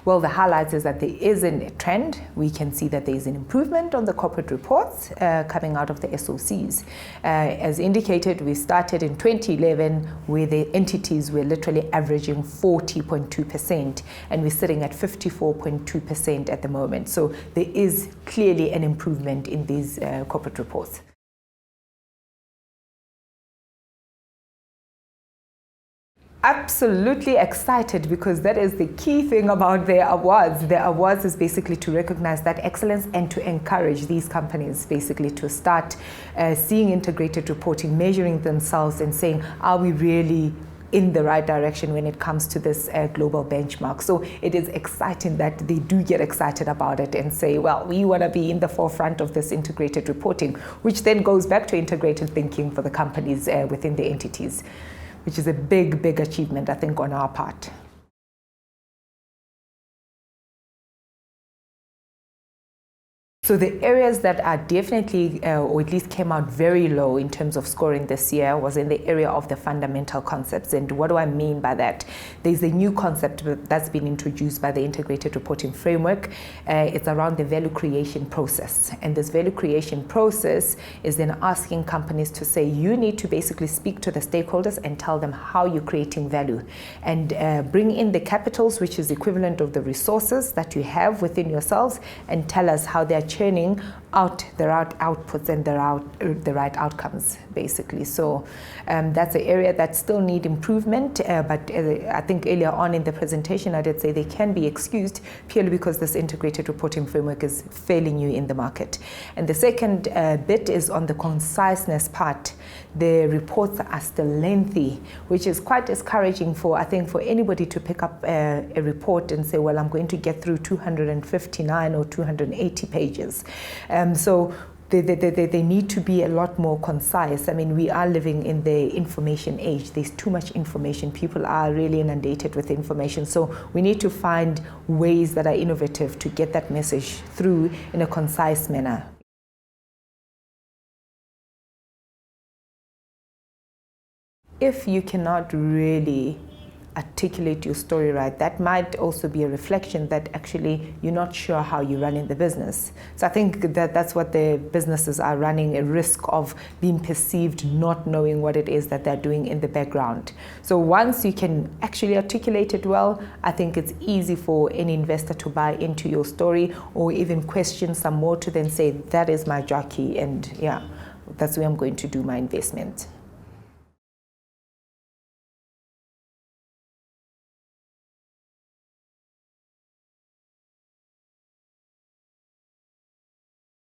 Well, the highlights is that there is a trend. We can see that there is an improvement on the corporate reports coming out of the SOCs. As indicated, we started in 2011 where the entities were literally averaging 40.2%, and we're sitting at 54.2% at the moment. So there is clearly an improvement in these corporate reports. Absolutely excited, because that is the key thing about their awards. The awards is basically to recognize that excellence and to encourage these companies basically to start seeing integrated reporting, measuring themselves and saying, are we really in the right direction when it comes to this global benchmark? So it is exciting that they do get excited about it and say, well, we want to be in the forefront of this integrated reporting, which then goes back to integrated thinking for the companies within the entities, which is a big, big achievement, I think, on our part. So the areas that are definitely, or at least came out very low in terms of scoring this year, was in the area of the fundamental concepts. And what do I mean by that? There's a new concept that's been introduced by the Integrated Reporting Framework. It's around the value creation process. And this value creation process is then asking companies to say, you need to basically speak to the stakeholders and tell them how you're creating value. And bring in the capitals, which is equivalent of the resources that you have within yourselves, and tell us how they're churning out the right outputs and the right outcomes, basically. So that's an area that still need improvement, but I think earlier on in the presentation I did say they can be excused purely because this integrated reporting framework is failing you in the market. And the second bit is on the conciseness part. The reports are still lengthy, which is quite discouraging for, I think, for anybody to pick up a report and say, well, I'm going to get through 259 or 280 pages. So they need to be a lot more concise. I mean, we are living in the information age. There's too much information. People are really inundated with information. So we need to find ways that are innovative to get that message through in a concise manner. If you cannot really articulate your story right, that might also be a reflection that actually you're not sure how you're running the business. So I think that that's what the businesses are running, a risk of being perceived not knowing what it is that they're doing in the background. So once you can actually articulate it well, I think it's easy for any investor to buy into your story, or even question some more to then say, that is my jockey, and yeah, that's where I'm going to do my investment.